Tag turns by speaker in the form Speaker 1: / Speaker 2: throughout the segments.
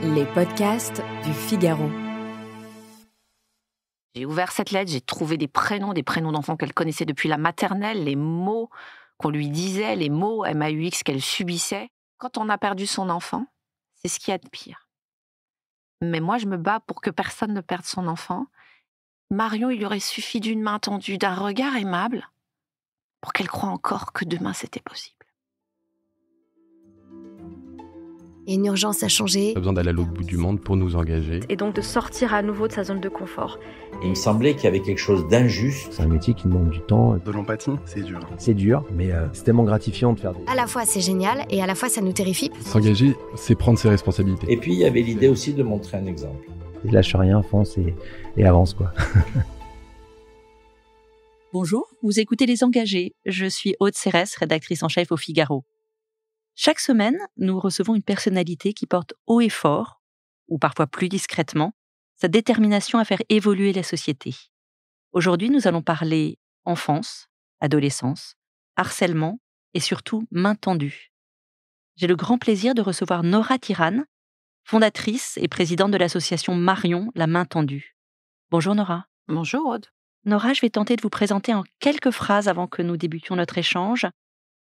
Speaker 1: Les podcasts du Figaro.
Speaker 2: J'ai ouvert cette lettre, j'ai trouvé des prénoms d'enfants qu'elle connaissait depuis la maternelle, les mots qu'on lui disait, les mots MAUX qu'elle subissait. Quand on a perdu son enfant, c'est ce qu'il y a de pire. Mais moi, je me bats pour que personne ne perde son enfant. Marion, il lui aurait suffi d'une main tendue, d'un regard aimable, pour qu'elle croie encore que demain c'était possible.
Speaker 3: Il y a une urgence à changer.
Speaker 4: On a besoin d'aller à l'autre bout du monde pour nous engager.
Speaker 5: Et donc de sortir à nouveau de sa zone de confort.
Speaker 6: Il me semblait qu'il y avait quelque chose d'injuste.
Speaker 7: C'est un métier qui demande du temps.
Speaker 8: De l'empathie, c'est dur.
Speaker 7: C'est dur, mais c'est tellement gratifiant de faire des...
Speaker 3: À la fois c'est génial et à la fois ça nous terrifie.
Speaker 4: S'engager, c'est prendre ses responsabilités.
Speaker 6: Et puis il y avait l'idée aussi de montrer un exemple.
Speaker 7: Et lâche rien, fonce et avance, quoi.
Speaker 9: Bonjour, vous écoutez Les Engagés. Je suis Aude Cérès, rédactrice en chef au Figaro. Chaque semaine, nous recevons une personnalité qui porte haut et fort, ou parfois plus discrètement, sa détermination à faire évoluer la société. Aujourd'hui, nous allons parler enfance, adolescence, harcèlement et surtout main tendue. J'ai le grand plaisir de recevoir Nora Tiran, fondatrice et présidente de l'association Marion, la main tendue. Bonjour Nora.
Speaker 2: Bonjour Aude.
Speaker 9: Nora, je vais tenter de vous présenter en quelques phrases avant que nous débutions notre échange.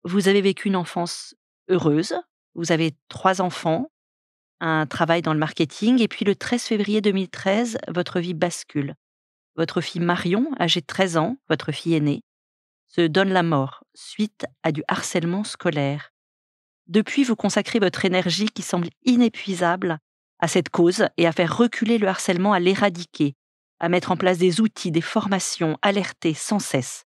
Speaker 9: Vous avez vécu une enfance heureuse, vous avez 3 enfants, un travail dans le marketing, et puis le 13 février 2013, votre vie bascule. Votre fille Marion, âgée de 13 ans, votre fille aînée, se donne la mort suite à du harcèlement scolaire. Depuis, vous consacrez votre énergie qui semble inépuisable à cette cause et à faire reculer le harcèlement, à l'éradiquer, à mettre en place des outils, des formations, alerter sans cesse.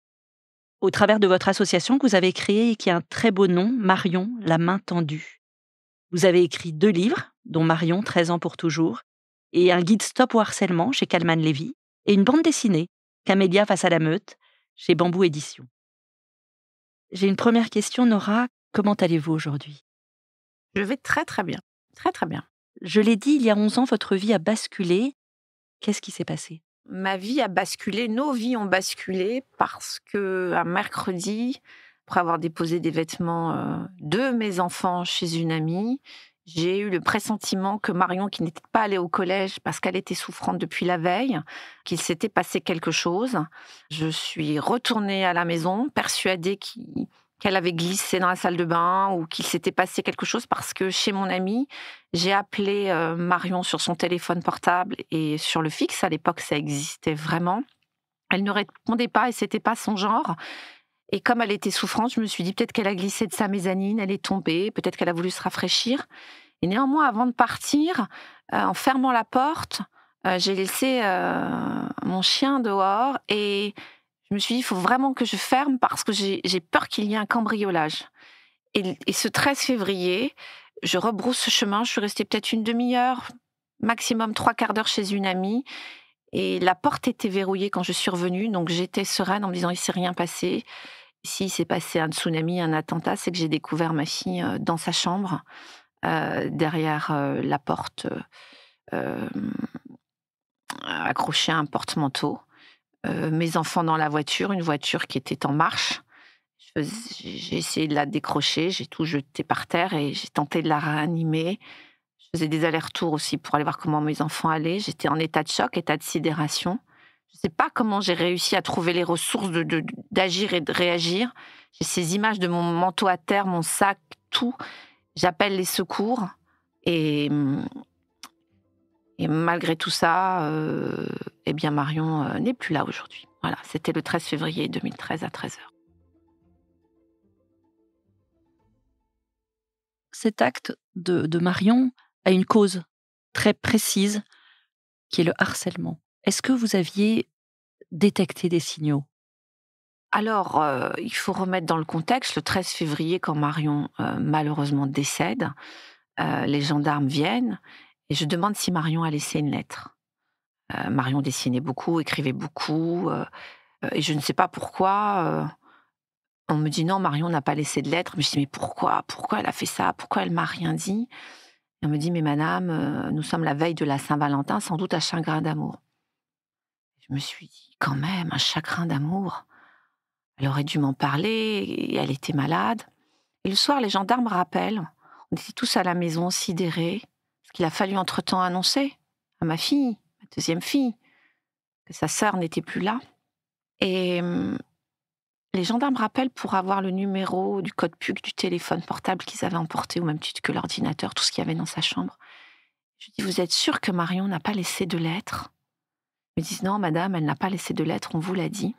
Speaker 9: Au travers de votre association que vous avez créée et qui a un très beau nom, Marion, la main tendue. Vous avez écrit 2 livres, dont Marion, 13 ans pour toujours, et un guide stop au harcèlement chez Calman Levy, et une bande dessinée, Camélia face à la meute, chez Bambou Éditions. J'ai une première question, Nora. Comment allez-vous aujourd'hui ?
Speaker 2: Je vais très très bien, très très bien.
Speaker 9: Je l'ai dit, il y a 11 ans, votre vie a basculé. Qu'est-ce qui s'est passé ?
Speaker 2: Ma vie a basculé, nos vies ont basculé parce qu'un mercredi, après avoir déposé des vêtements de mes enfants chez une amie, j'ai eu le pressentiment que Marion, qui n'était pas allée au collège parce qu'elle était souffrante depuis la veille, qu'il s'était passé quelque chose. Je suis retournée à la maison, persuadée qu'elle avait glissé dans la salle de bain ou qu'il s'était passé quelque chose parce que chez mon amie, j'ai appelé Marion sur son téléphone portable et sur le fixe. À l'époque, ça existait vraiment. Elle ne répondait pas et c'était pas son genre. Et comme elle était souffrante, je me suis dit peut-être qu'elle a glissé de sa mezzanine, elle est tombée, peut-être qu'elle a voulu se rafraîchir. Et néanmoins, avant de partir, en fermant la porte, j'ai laissé mon chien dehors et je me suis dit, il faut vraiment que je ferme parce que j'ai peur qu'il y ait un cambriolage. Et ce 13 février, je rebrousse chemin, je suis restée peut-être une demi-heure, maximum 3/4 d'heure chez une amie. Et la porte était verrouillée quand je suis revenue, donc j'étais sereine en me disant, il ne s'est rien passé. S'il s'est passé un tsunami, un attentat, c'est que j'ai découvert ma fille dans sa chambre, derrière la porte, accrochée à un porte-manteau. Mes enfants dans la voiture, une voiture qui était en marche. J'ai essayé de la décrocher, j'ai tout jeté par terre et j'ai tenté de la réanimer. Je faisais des allers-retours aussi pour aller voir comment mes enfants allaient. J'étais en état de choc, état de sidération. Je ne sais pas comment j'ai réussi à trouver les ressources d'agir et de réagir. J'ai ces images de mon manteau à terre, mon sac, tout. J'appelle les secours et malgré tout ça, eh bien Marion n'est plus là aujourd'hui. Voilà, c'était le 13 février 2013 à 13h.
Speaker 9: Cet acte de Marion a une cause très précise, qui est le harcèlement. Est-ce que vous aviez détecté des signaux ?
Speaker 2: Alors, il faut remettre dans le contexte, le 13 février, quand Marion malheureusement décède, les gendarmes viennent et je demande si Marion a laissé une lettre. Marion dessinait beaucoup, écrivait beaucoup, et je ne sais pas pourquoi. On me dit non, Marion n'a pas laissé de lettre. Mais je dis mais pourquoi elle a fait ça ? Pourquoi elle m'a rien dit ? Et on me dit mais madame, nous sommes la veille de la Saint-Valentin, sans doute un chagrin d'amour. Je me suis dit quand même, un chagrin d'amour. Elle aurait dû m'en parler, et elle était malade. Et le soir, les gendarmes rappellent. On était tous à la maison, sidérés. qu'il a fallu entre-temps annoncer à ma fille, ma deuxième fille, que sa sœur n'était plus là. Et les gendarmes rappellent pour avoir le numéro du code PUC du téléphone portable qu'ils avaient emporté, au même titre que l'ordinateur, tout ce qu'il y avait dans sa chambre. Je dis, vous êtes sûre que Marion n'a pas laissé de lettres? Ils me disent, non, madame, elle n'a pas laissé de lettres, on vous l'a dit.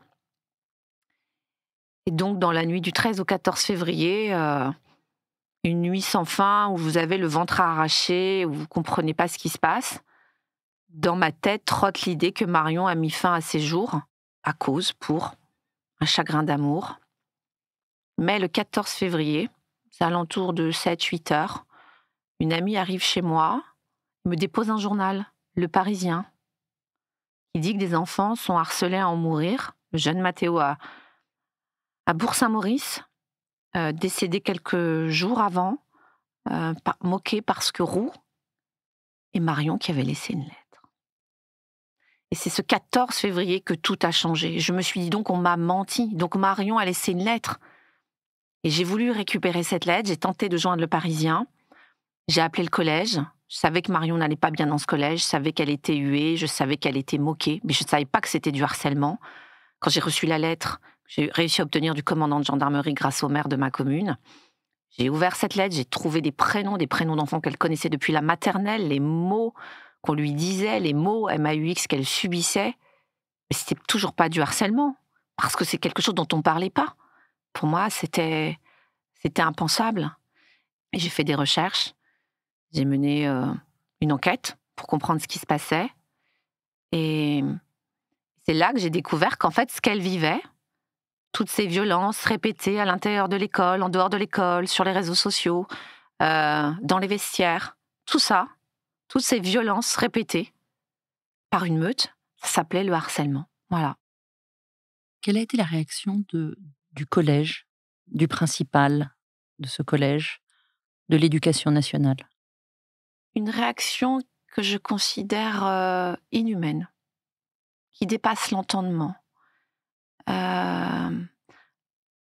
Speaker 2: Et donc, dans la nuit du 13 au 14 février, une nuit sans fin, où vous avez le ventre arraché, où vous ne comprenez pas ce qui se passe, dans ma tête trotte l'idée que Marion a mis fin à ses jours, à cause, pour un chagrin d'amour. Mais le 14 février, c'est à l'entour de 7-8 heures, une amie arrive chez moi, me dépose un journal, Le Parisien, qui dit que des enfants sont harcelés à en mourir. Le jeune Mathéo à Bourg-Saint-Maurice, décédé quelques jours avant, moqué parce que roux, et Marion qui avait laissé une lettre. Et c'est ce 14 février que tout a changé. Je me suis dit, donc on m'a menti, donc Marion a laissé une lettre. Et j'ai voulu récupérer cette lettre, j'ai tenté de joindre Le Parisien, j'ai appelé le collège, je savais que Marion n'allait pas bien dans ce collège, je savais qu'elle était huée, je savais qu'elle était moquée, mais je ne savais pas que c'était du harcèlement. Quand j'ai reçu la lettre, j'ai réussi à obtenir du commandant de gendarmerie grâce au maire de ma commune. J'ai ouvert cette lettre, j'ai trouvé des prénoms d'enfants qu'elle connaissait depuis la maternelle, les mots qu'on lui disait, les mots MAUX qu'elle subissait. Mais c'était toujours pas du harcèlement, parce que c'est quelque chose dont on parlait pas. Pour moi, c'était impensable. Et j'ai fait des recherches, j'ai mené une enquête pour comprendre ce qui se passait. Et c'est là que j'ai découvert qu'en fait, ce qu'elle vivait, toutes ces violences répétées à l'intérieur de l'école, en dehors de l'école, sur les réseaux sociaux, dans les vestiaires, tout ça, toutes ces violences répétées par une meute, ça s'appelait le harcèlement. Voilà.
Speaker 9: Quelle a été la réaction du collège, du principal de ce collège, de l'Éducation nationale?
Speaker 2: Une réaction que je considère inhumaine, qui dépasse l'entendement.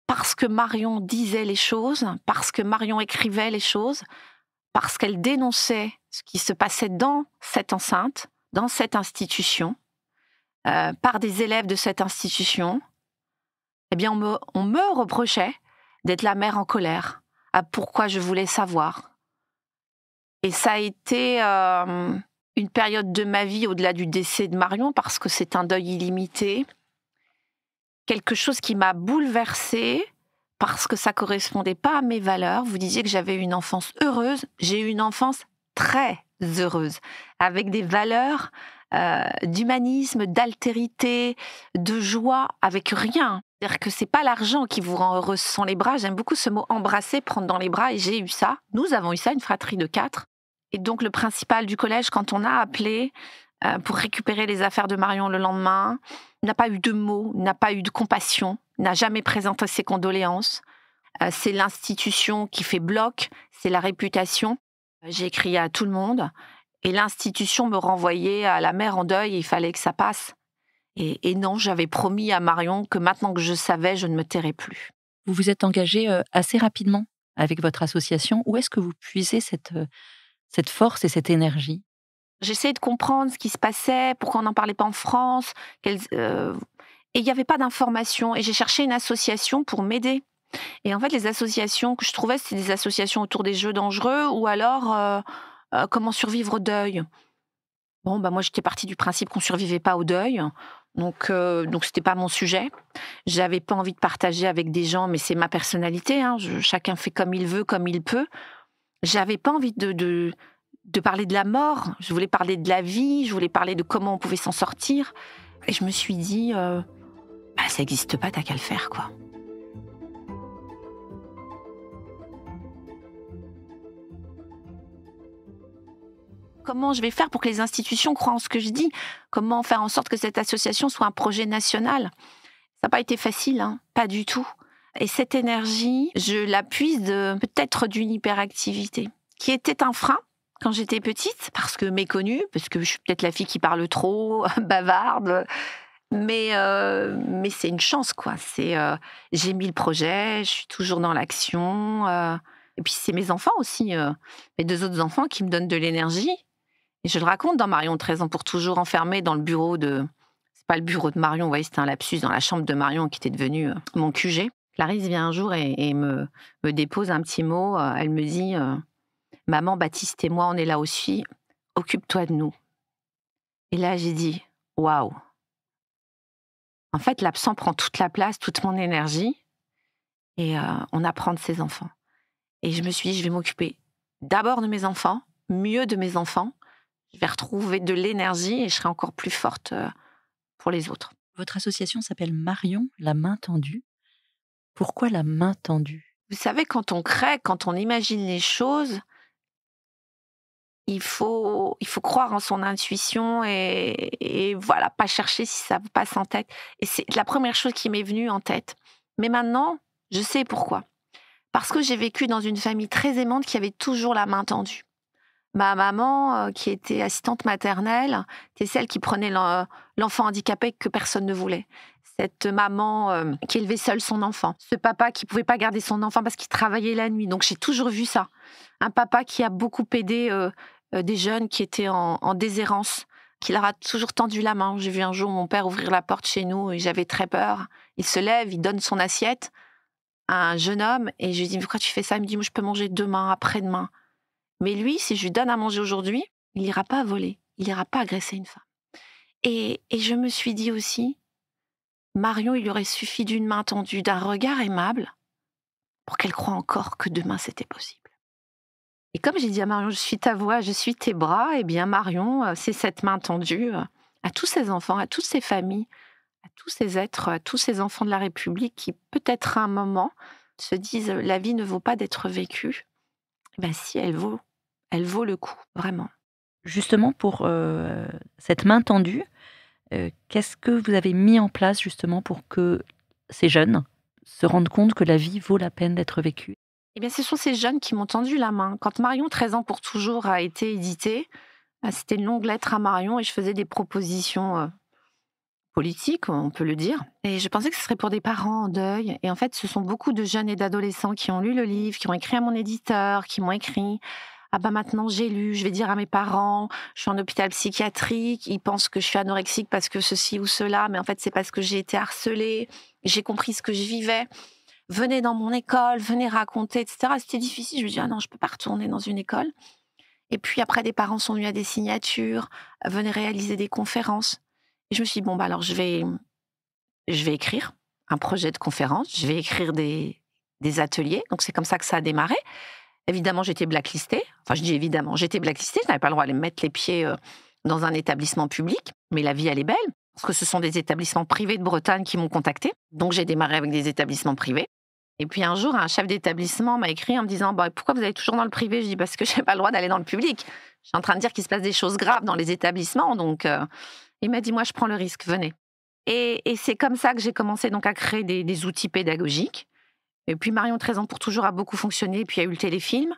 Speaker 2: Parce que Marion disait les choses, parce que Marion écrivait les choses, parce qu'elle dénonçait ce qui se passait dans cette enceinte, dans cette institution, par des élèves de cette institution, eh bien on me reprochait d'être la mère en colère, à pourquoi je voulais savoir. Et ça a été une période de ma vie au-delà du décès de Marion, parce que c'est un deuil illimité, quelque chose qui m'a bouleversée, parce que ça correspondait pas à mes valeurs. Vous disiez que j'avais eu une enfance heureuse, j'ai eu une enfance très heureuse, avec des valeurs d'humanisme, d'altérité, de joie, avec rien. C'est-à-dire que c'est pas l'argent qui vous rend heureuse, ce sont les bras. J'aime beaucoup ce mot embrasser, prendre dans les bras, et j'ai eu ça. Nous avons eu ça, une fratrie de 4. Et donc le principal du collège, quand on a appelé pour récupérer les affaires de Marion le lendemain, n'a pas eu de mots, n'a pas eu de compassion, n'a jamais présenté ses condoléances. C'est l'institution qui fait bloc, c'est la réputation. J'ai écrit à tout le monde et l'institution me renvoyait à la mère en deuil et il fallait que ça passe. Et non, j'avais promis à Marion que maintenant que je savais, je ne me tairais plus.
Speaker 9: Vous vous êtes engagé assez rapidement avec votre association. Où est-ce que vous puisez cette force et cette énergie?
Speaker 2: J'essayais de comprendre ce qui se passait, pourquoi on n'en parlait pas en France. Et il n'y avait pas d'informations. Et j'ai cherché une association pour m'aider. Et en fait, les associations que je trouvais, c'était des associations autour des jeux dangereux ou alors comment survivre au deuil. Bon, moi, j'étais partie du principe qu'on ne survivait pas au deuil. Donc c'était pas mon sujet. J'avais pas envie de partager avec des gens, mais c'est ma personnalité. Hein. Chacun fait comme il veut, comme il peut. J'avais pas envie de parler de la mort. Je voulais parler de la vie. Je voulais parler de comment on pouvait s'en sortir. Et je me suis dit, ça n'existe pas, t'as qu'à le faire, quoi. Comment je vais faire pour que les institutions croient en ce que je dis? Comment faire en sorte que cette association soit un projet national? Ça n'a pas été facile, hein, pas du tout. Et cette énergie, je la puise peut-être d'une hyperactivité, qui était un frein quand j'étais petite, parce que méconnue, parce que je suis peut-être la fille qui parle trop, bavarde, mais c'est une chance, quoi. J'ai mis le projet, je suis toujours dans l'action, Et puis c'est mes enfants aussi, mes 2 autres enfants qui me donnent de l'énergie. Et je le raconte dans Marion, 13 ans pour toujours, enfermée dans le bureau de... C'est pas le bureau de Marion, vous voyez, c'était un lapsus, dans la chambre de Marion qui était devenue mon QG. Clarisse vient un jour et me dépose un petit mot. Elle me dit « Maman, Baptiste et moi, on est là aussi. Occupe-toi de nous. » Et là, j'ai dit « Waouh !» En fait, l'absent prend toute la place, toute mon énergie. Et on apprend de ses enfants. Et je me suis dit, je vais m'occuper d'abord de mes enfants, mieux de mes enfants. Je vais retrouver de l'énergie et je serai encore plus forte pour les autres.
Speaker 9: Votre association s'appelle Marion, la main tendue. Pourquoi la main tendue?
Speaker 2: Vous savez, quand on crée, quand on imagine les choses, il faut croire en son intuition et voilà, pas chercher si ça vous passe en tête. Et c'est la première chose qui m'est venue en tête. Mais maintenant, je sais pourquoi. Parce que j'ai vécu dans une famille très aimante qui avait toujours la main tendue. Ma maman, qui était assistante maternelle, était celle qui prenait l'enfant handicapé que personne ne voulait. Cette maman qui élevait seule son enfant. Ce papa qui ne pouvait pas garder son enfant parce qu'il travaillait la nuit. Donc j'ai toujours vu ça. Un papa qui a beaucoup aidé des jeunes qui étaient en déshérence, qui leur a toujours tendu la main. J'ai vu un jour mon père ouvrir la porte chez nous et j'avais très peur. Il se lève, il donne son assiette à un jeune homme et je lui dis « Pourquoi tu fais ça ?» Il me dit « Moi, je peux manger demain, après-demain. » Mais lui, si je lui donne à manger aujourd'hui, il n'ira pas voler, il n'ira pas agresser une femme. Et je me suis dit aussi, Marion, il lui aurait suffi d'une main tendue, d'un regard aimable pour qu'elle croie encore que demain c'était possible. Et comme j'ai dit à Marion, je suis ta voix, je suis tes bras, eh bien Marion, c'est cette main tendue à tous ces enfants, à toutes ces familles, à tous ces êtres, à tous ces enfants de la République qui peut-être à un moment se disent la vie ne vaut pas d'être vécue. Ben si, elle vaut le coup, vraiment.
Speaker 9: Justement, pour cette main tendue, qu'est-ce que vous avez mis en place justement pour que ces jeunes se rendent compte que la vie vaut la peine d'être vécue?
Speaker 2: Eh bien, ce sont ces jeunes qui m'ont tendu la main. Quand Marion, 13 ans pour toujours, a été éditée, c'était une longue lettre à Marion et je faisais des propositions politiques, on peut le dire. Et je pensais que ce serait pour des parents en deuil. Et en fait, ce sont beaucoup de jeunes et d'adolescents qui ont lu le livre, qui ont écrit à mon éditeur, qui m'ont écrit « Ah bah maintenant j'ai lu, je vais dire à mes parents, je suis en hôpital psychiatrique, ils pensent que je suis anorexique parce que ceci ou cela, mais en fait c'est parce que j'ai été harcelée, j'ai compris ce que je vivais. Venez dans mon école, venez raconter, etc. » C'était difficile, je me dis « Ah non, je peux pas retourner dans une école. » Et puis après, des parents sont venus à des signatures, venaient réaliser des conférences. Et je me suis dit, bon, bah alors je vais écrire un projet de conférence, je vais écrire des ateliers. Donc c'est comme ça que ça a démarré. Évidemment, j'étais blacklistée. Enfin, je dis évidemment, j'étais blacklistée. Je n'avais pas le droit de mettre les pieds dans un établissement public. Mais la vie, elle est belle. Parce que ce sont des établissements privés de Bretagne qui m'ont contactée. Donc j'ai démarré avec des établissements privés. Et puis un jour, un chef d'établissement m'a écrit en me disant bah, « Pourquoi vous allez toujours dans le privé ?» Je dis « Parce que je n'ai pas le droit d'aller dans le public. Je suis en train de dire qu'il se passe des choses graves dans les établissements. » Donc il m'a dit « Moi, je prends le risque, venez. » Et c'est comme ça que j'ai commencé donc à créer des outils pédagogiques. Et puis Marion, 13 ans pour toujours, a beaucoup fonctionné. Et puis il y a eu le téléfilm.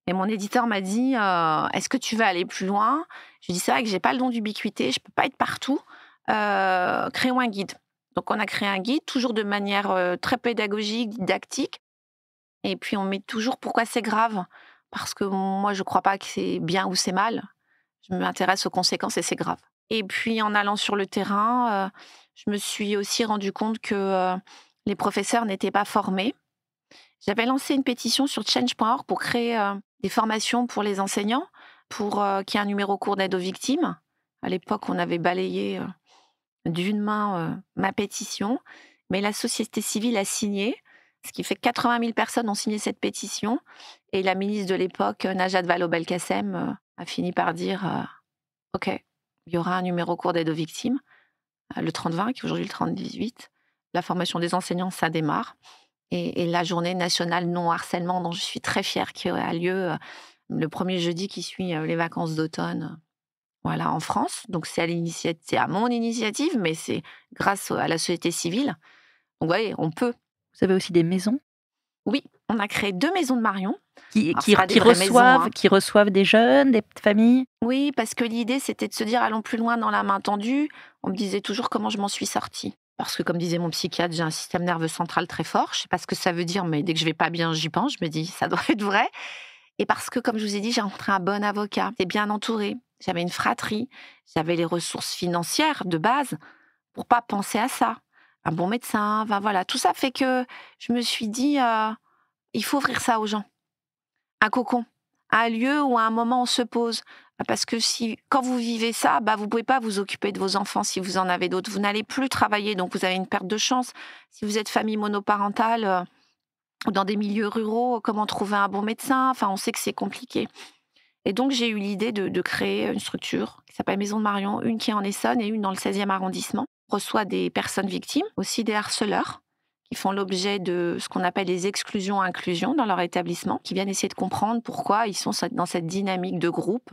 Speaker 2: Et mon éditeur m'a dit est-ce que tu veux aller plus loin? Je lui ai dit c'est vrai que je n'ai pas le don d'ubiquité, je ne peux pas être partout. Créons un guide. Donc on a créé un guide, toujours de manière très pédagogique, didactique. Et puis on met toujours pourquoi c'est grave. Parce que moi, je ne crois pas que c'est bien ou c'est mal. Je m'intéresse aux conséquences et c'est grave. Et puis en allant sur le terrain, je me suis aussi rendu compte que les professeurs n'étaient pas formés. J'avais lancé une pétition sur change.org pour créer des formations pour les enseignants, pour qu'il y ait un numéro court d'aide aux victimes. À l'époque, on avait balayé d'une main ma pétition, mais la société civile a signé, ce qui fait que 80 000 personnes ont signé cette pétition. Et la ministre de l'époque, Najat Vallaud-Belkacem, a fini par dire OK, il y aura un numéro court d'aide aux victimes, le 30-20, qui est aujourd'hui le 30-18. La formation des enseignants, ça démarre. Et la journée nationale non-harcèlement, dont je suis très fière, qui a lieu le premier jeudi qui suit les vacances d'automne voilà, en France. Donc c'est à mon initiative, mais c'est grâce à la société civile. Donc vous voyez, on peut.
Speaker 9: Vous avez aussi des maisons?
Speaker 2: Oui, on a créé 2 maisons de Marion.
Speaker 9: Qui reçoivent des jeunes, des familles?
Speaker 2: Oui, parce que l'idée, c'était de se dire, allons plus loin dans la main tendue. On me disait toujours comment je m'en suis sortie. Parce que, comme disait mon psychiatre, j'ai un système nerveux central très fort. Je sais pas ce que ça veut dire, mais dès que je vais pas bien, j'y pense. Je me dis, ça doit être vrai. Et parce que, comme je vous ai dit, j'ai rencontré un bon avocat. J'étais bien entourée. J'avais une fratrie. J'avais les ressources financières de base pour pas penser à ça. Un bon médecin, enfin, voilà. Tout ça fait que je me suis dit, il faut ouvrir ça aux gens. Un cocon, un lieu où à un moment on se pose. Parce que quand vous vivez ça, vous pouvez pas vous occuper de vos enfants si vous en avez d'autres. Vous n'allez plus travailler, donc vous avez une perte de chance. Si vous êtes famille monoparentale ou dans des milieux ruraux, comment trouver un bon médecin? Enfin, on sait que c'est compliqué. Et donc, j'ai eu l'idée de créer une structure qui s'appelle Maison de Marion, une qui est en Essonne et une dans le 16e arrondissement. On reçoit des personnes victimes, aussi des harceleurs, qui font l'objet de ce qu'on appelle les exclusions-inclusions dans leur établissement, qui viennent essayer de comprendre pourquoi ils sont dans cette dynamique de groupe.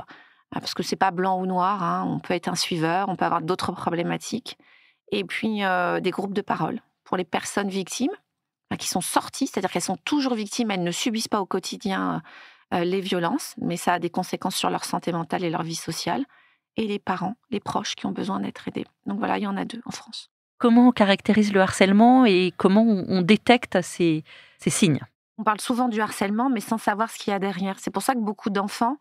Speaker 2: Parce que c'est pas blanc ou noir, hein. On peut être un suiveur, on peut avoir d'autres problématiques. Et puis, des groupes de parole pour les personnes victimes, qui sont sorties, c'est-à-dire qu'elles sont toujours victimes, elles ne subissent pas au quotidien les violences, mais ça a des conséquences sur leur santé mentale et leur vie sociale. Et les parents, les proches qui ont besoin d'être aidés. Donc voilà, il y en a 2 en France.
Speaker 9: Comment on caractérise le harcèlement et comment on détecte ces signes?
Speaker 2: On parle souvent du harcèlement, mais sans savoir ce qu'il y a derrière. C'est pour ça que beaucoup d'enfants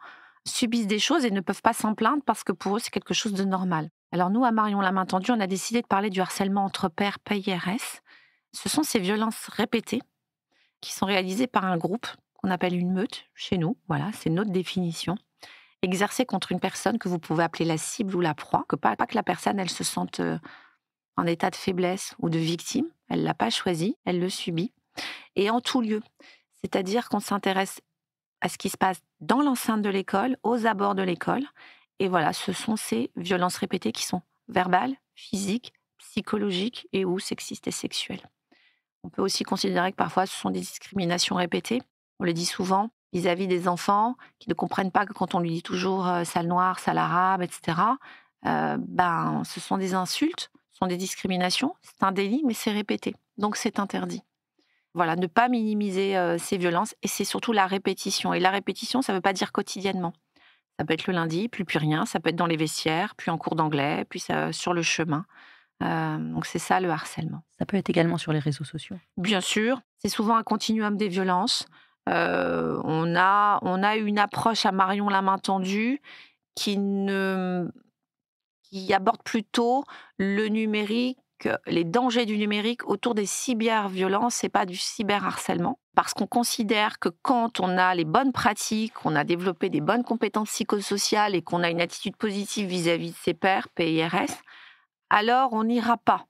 Speaker 2: subissent des choses et ne peuvent pas s'en plaindre parce que pour eux, c'est quelque chose de normal. Alors nous, à Marion la main tendue, on a décidé de parler du harcèlement entre pairs PIRS. Ce sont ces violences répétées qui sont réalisées par un groupe qu'on appelle une meute chez nous. Voilà, c'est notre définition. Exercées contre une personne que vous pouvez appeler la cible ou la proie, que pas que la personne, elle se sente en état de faiblesse ou de victime. Elle ne l'a pas choisi, elle le subit. Et en tout lieu. C'est-à-dire qu'on s'intéresse à ce qui se passe dans l'enceinte de l'école, aux abords de l'école. Et voilà, ce sont ces violences répétées qui sont verbales, physiques, psychologiques et ou sexistes et sexuelles. On peut aussi considérer que parfois ce sont des discriminations répétées. On le dit souvent vis-à-vis des enfants qui ne comprennent pas que quand on lui dit toujours sale noire, sale arabe, etc., ce sont des insultes, ce sont des discriminations. C'est un délit, mais c'est répété. Donc c'est interdit. Voilà, ne pas minimiser ces violences. Et c'est surtout la répétition. Et la répétition, ça ne veut pas dire quotidiennement. Ça peut être le lundi, puis plus rien. Ça peut être dans les vestiaires, puis en cours d'anglais, puis sur le chemin. Donc c'est ça le harcèlement.
Speaker 9: Ça peut être également sur les réseaux sociaux.
Speaker 2: Bien sûr, c'est souvent un continuum des violences. On a une approche à Marion la main tendue qui aborde plutôt le numérique, les dangers du numérique autour des cyberviolences et pas du cyberharcèlement. Parce qu'on considère que quand on a les bonnes pratiques, on a développé des bonnes compétences psychosociales et qu'on a une attitude positive vis-à-vis de ses pairs, PIRS, alors on n'ira pas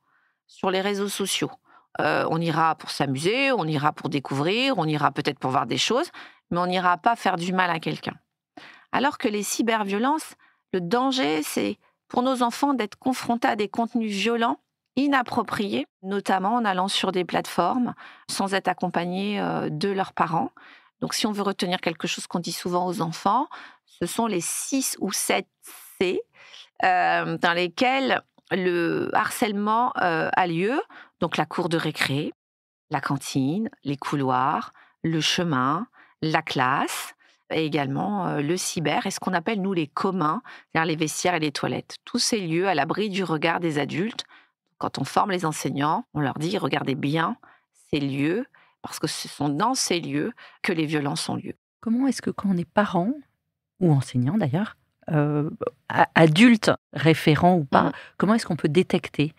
Speaker 2: sur les réseaux sociaux. On ira pour s'amuser, on ira pour découvrir, on ira peut-être pour voir des choses, mais on n'ira pas faire du mal à quelqu'un. Alors que les cyberviolences, le danger, c'est pour nos enfants d'être confrontés à des contenus violents, inappropriés, notamment en allant sur des plateformes sans être accompagnés de leurs parents. Donc si on veut retenir quelque chose qu'on dit souvent aux enfants, ce sont les 6 ou 7 C dans lesquels le harcèlement a lieu. Donc la cour de récré, la cantine, les couloirs, le chemin, la classe, et également le cyber et ce qu'on appelle, nous, les communs, c'est-à-dire les vestiaires et les toilettes. Tous ces lieux à l'abri du regard des adultes. Quand on forme les enseignants, on leur dit, regardez bien ces lieux, parce que ce sont dans ces lieux que les violences ont lieu.
Speaker 9: Comment est-ce que quand on est parent, ou enseignant d'ailleurs, adulte, référent ou pas, comment est-ce qu'on peut détecter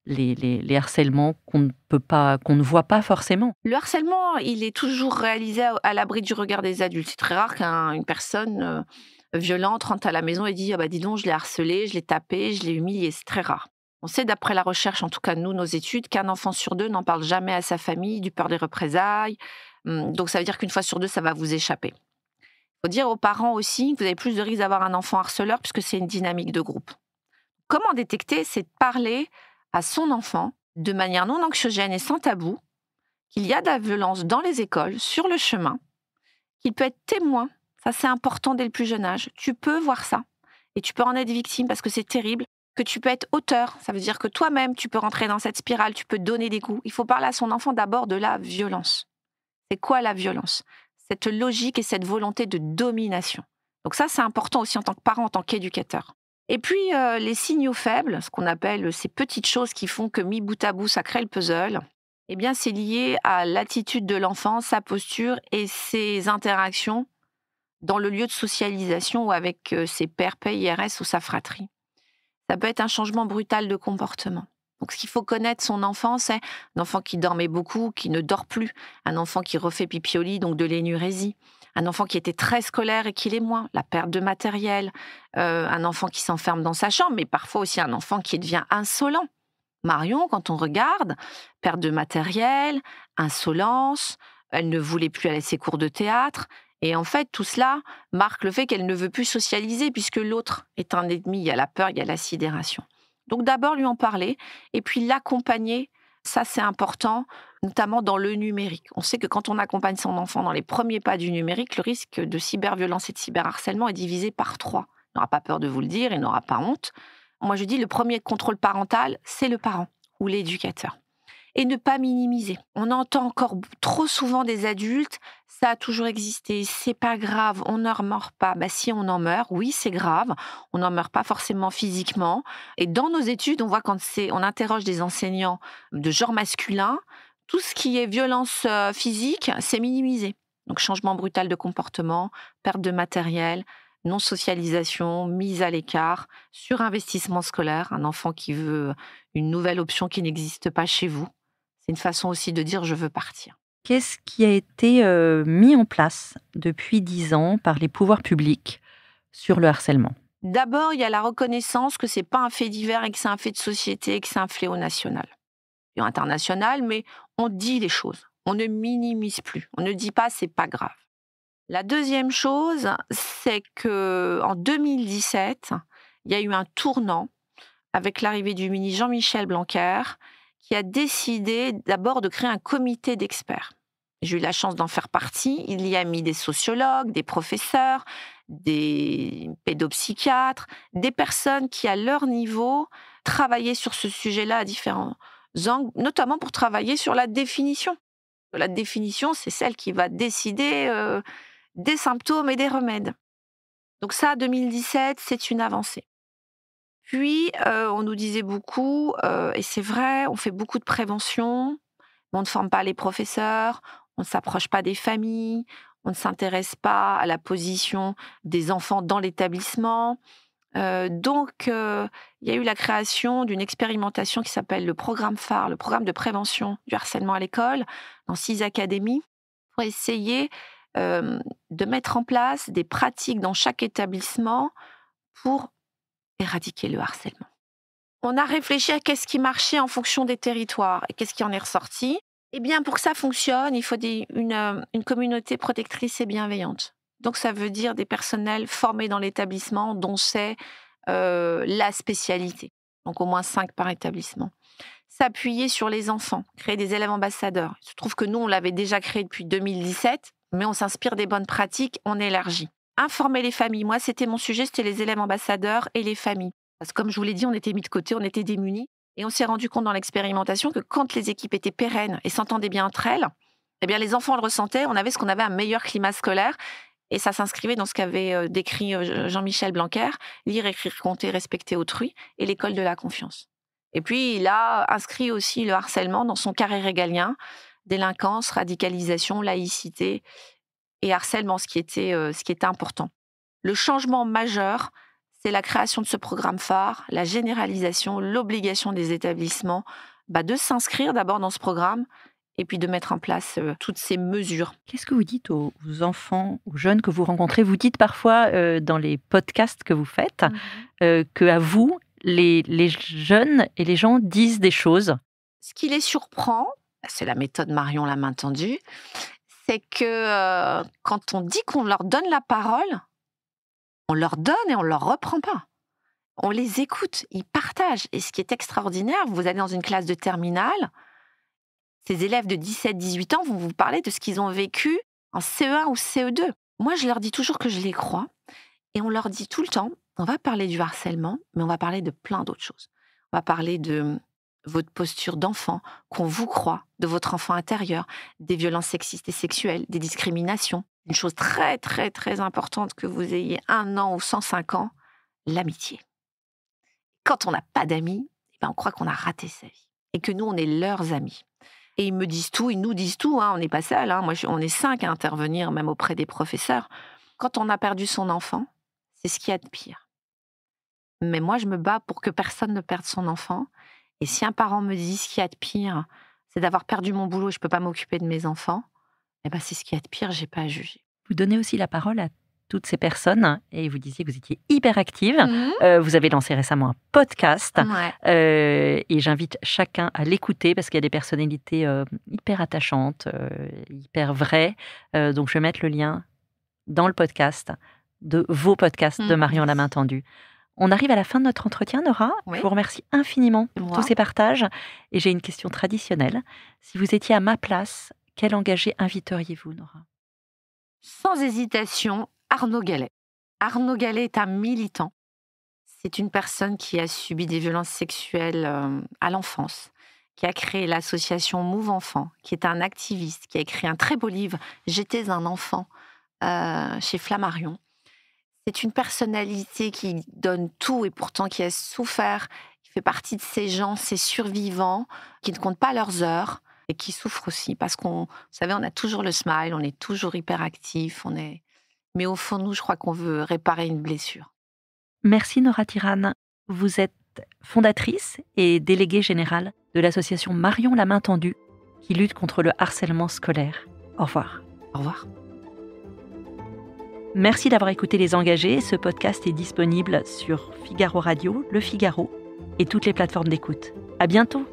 Speaker 9: les harcèlements qu'on ne voit pas forcément?
Speaker 2: Le harcèlement, il est toujours réalisé à l'abri du regard des adultes. C'est très rare qu'une personne violente rentre à la maison et dit « dis donc, je l'ai harcelé, je l'ai tapé, je l'ai humilié ». C'est très rare. On sait d'après la recherche, en tout cas nous, nos études, qu'un enfant sur 2 n'en parle jamais à sa famille, du peur des représailles. Donc ça veut dire qu'une fois sur 2, ça va vous échapper. Il faut dire aux parents aussi que vous avez plus de risques d'avoir un enfant harceleur puisque c'est une dynamique de groupe. Comment détecter? C'est de parler à son enfant de manière non anxiogène et sans tabou qu'il y a de la violence dans les écoles, sur le chemin, qu'il peut être témoin. Ça, c'est important dès le plus jeune âge. Tu peux voir ça et tu peux en être victime parce que c'est terrible. Que tu peux être auteur, ça veut dire que toi-même, tu peux rentrer dans cette spirale, tu peux donner des coups. Il faut parler à son enfant d'abord de la violence. C'est quoi la violence? Cette logique et cette volonté de domination. Donc ça, c'est important aussi en tant que parent, en tant qu'éducateur. Et puis, les signaux faibles, ce qu'on appelle ces petites choses qui font que mis bout à bout, ça crée le puzzle, eh bien, c'est lié à l'attitude de l'enfant, sa posture et ses interactions dans le lieu de socialisation ou avec ses pairs PIRS ou sa fratrie. Ça peut être un changement brutal de comportement. Donc, ce qu'il faut connaître son enfant, c'est un enfant qui dormait beaucoup, qui ne dort plus, un enfant qui refait pipi au lit, donc de l'énurésie, un enfant qui était très scolaire et qui l'est moins, la perte de matériel, un enfant qui s'enferme dans sa chambre, mais parfois aussi un enfant qui devient insolent. Marion, quand on regarde, perte de matériel, insolence, elle ne voulait plus aller à ses cours de théâtre. Et en fait, tout cela marque le fait qu'elle ne veut plus socialiser puisque l'autre est un ennemi. Il y a la peur, il y a la sidération. Donc d'abord lui en parler et puis l'accompagner. Ça, c'est important, notamment dans le numérique. On sait que quand on accompagne son enfant dans les premiers pas du numérique, le risque de cyberviolence et de cyberharcèlement est divisé par 3. Il n'aura pas peur de vous le dire, il n'aura pas honte. Moi, je dis le premier contrôle parental, c'est le parent ou l'éducateur. Et ne pas minimiser. On entend encore trop souvent des adultes, ça a toujours existé, c'est pas grave, on n'en meurt pas. Si on en meurt, oui, c'est grave, on n'en meurt pas forcément physiquement. Et dans nos études, on voit on interroge des enseignants de genre masculin, tout ce qui est violence physique, c'est minimisé. Donc changement brutal de comportement, perte de matériel, non-socialisation, mise à l'écart, surinvestissement scolaire, un enfant qui veut une nouvelle option qui n'existe pas chez vous. C'est une façon aussi de dire « je veux partir ».
Speaker 9: Qu'est-ce qui a été mis en place depuis 10 ans par les pouvoirs publics sur le harcèlement ?
Speaker 2: D'abord, il y a la reconnaissance que ce n'est pas un fait divers et que c'est un fait de société et que c'est un fléau national. Et international, mais on dit les choses. On ne minimise plus. On ne dit pas « c'est pas grave ». La deuxième chose, c'est qu'en 2017, il y a eu un tournant avec l'arrivée du ministre Jean-Michel Blanquer qui a décidé d'abord de créer un comité d'experts. J'ai eu la chance d'en faire partie. Il y a mis des sociologues, des professeurs, des pédopsychiatres, des personnes qui, à leur niveau, travaillaient sur ce sujet-là à différents angles, notamment pour travailler sur la définition. La définition, c'est celle qui va décider des symptômes et des remèdes. Donc ça, 2017, c'est une avancée. Puis, on nous disait beaucoup, et c'est vrai, on fait beaucoup de prévention, mais on ne forme pas les professeurs, on ne s'approche pas des familles, on ne s'intéresse pas à la position des enfants dans l'établissement. Donc, il y a eu la création d'une expérimentation qui s'appelle le programme phare, le programme de prévention du harcèlement à l'école, dans 6 académies, pour essayer de mettre en place des pratiques dans chaque établissement pour éradiquer le harcèlement. On a réfléchi à qu'est-ce qui marchait en fonction des territoires et qu'est-ce qui en est ressorti. Eh bien, pour que ça fonctionne, il faut une communauté protectrice et bienveillante. Donc, ça veut dire des personnels formés dans l'établissement dont c'est la spécialité. Donc, au moins 5 par établissement. S'appuyer sur les enfants, créer des élèves ambassadeurs. Il se trouve que nous, on l'avait déjà créé depuis 2017, mais on s'inspire des bonnes pratiques, on élargit. Informer les familles. Moi, c'était mon sujet, c'était les élèves ambassadeurs et les familles. Parce que comme je vous l'ai dit, on était mis de côté, on était démunis. Et on s'est rendu compte dans l'expérimentation que quand les équipes étaient pérennes et s'entendaient bien entre elles, eh bien, les enfants le ressentaient, on avait un meilleur climat scolaire. Et ça s'inscrivait dans ce qu'avait décrit Jean-Michel Blanquer, lire, écrire, compter, respecter autrui, et l'école de la confiance. Et puis, il a inscrit aussi le harcèlement dans son carré régalien, délinquance, radicalisation, laïcité et harcèlement, ce qui était important. Le changement majeur, c'est la création de ce programme phare, la généralisation, l'obligation des établissements de s'inscrire d'abord dans ce programme et puis de mettre en place toutes ces mesures.
Speaker 9: Qu'est-ce que vous dites aux enfants, aux jeunes que vous rencontrez ? Vous dites parfois dans les podcasts que vous faites qu'à vous, les jeunes et les gens disent des choses.
Speaker 2: Ce qui les surprend, c'est la méthode Marion la main tendue, c'est que quand on dit qu'on leur donne la parole, on leur donne et on leur reprend pas. On les écoute, ils partagent. Et ce qui est extraordinaire, vous allez dans une classe de terminale, ces élèves de 17-18 ans vont vous parler de ce qu'ils ont vécu en CE1 ou CE2. Moi, je leur dis toujours que je les crois. Et on leur dit tout le temps, on va parler du harcèlement, mais on va parler de plein d'autres choses. On va parler de votre posture d'enfant, qu'on vous croit, de votre enfant intérieur, des violences sexistes et sexuelles, des discriminations. Une chose très, très, très importante que vous ayez 1 an ou 105 ans, l'amitié. quand on n'a pas d'amis, on croit qu'on a raté sa vie et que nous, on est leurs amis. Et ils me disent tout, ils nous disent tout, on n'est pas seuls. On est 5 à intervenir, même auprès des professeurs. Quand on a perdu son enfant, c'est ce qu'il y a de pire. Mais moi, je me bats pour que personne ne perde son enfant. Et si un parent me dit ce qu'il y a de pire, c'est d'avoir perdu mon boulot et je ne peux pas m'occuper de mes enfants, c'est ce qu'il y a de pire, je n'ai pas à juger.
Speaker 9: Vous donnez aussi la parole à toutes ces personnes et vous disiez que vous étiez hyper active. Vous avez lancé récemment un podcast et j'invite chacun à l'écouter parce qu'il y a des personnalités hyper attachantes, hyper vraies. Donc je vais mettre le lien dans le podcast de vos podcasts de Marion La Main Tendue. On arrive à la fin de notre entretien, Nora.
Speaker 2: Oui.
Speaker 9: Je vous remercie infiniment pour tous ces partages. Et j'ai une question traditionnelle. Si vous étiez à ma place, quel engagé inviteriez-vous, Nora ?
Speaker 2: Sans hésitation, Arnaud Gallet. Arnaud Gallet est un militant. C'est une personne qui a subi des violences sexuelles à l'enfance, qui a créé l'association Move Enfant, qui est un activiste, qui a écrit un très beau livre, « J'étais un enfant », chez Flammarion. C'est une personnalité qui donne tout et pourtant qui a souffert, qui fait partie de ces gens, ces survivants, qui ne comptent pas leurs heures et qui souffrent aussi. Parce vous savez, on a toujours le smile, on est toujours hyper actif, mais au fond, nous, je crois qu'on veut réparer une blessure.
Speaker 9: Merci Nora Tirane. Vous êtes fondatrice et déléguée générale de l'association Marion La Main Tendue qui lutte contre le harcèlement scolaire. Au revoir.
Speaker 2: Au revoir.
Speaker 9: Merci d'avoir écouté Les Engagés. Ce podcast est disponible sur Figaro Radio, Le Figaro et toutes les plateformes d'écoute. À bientôt.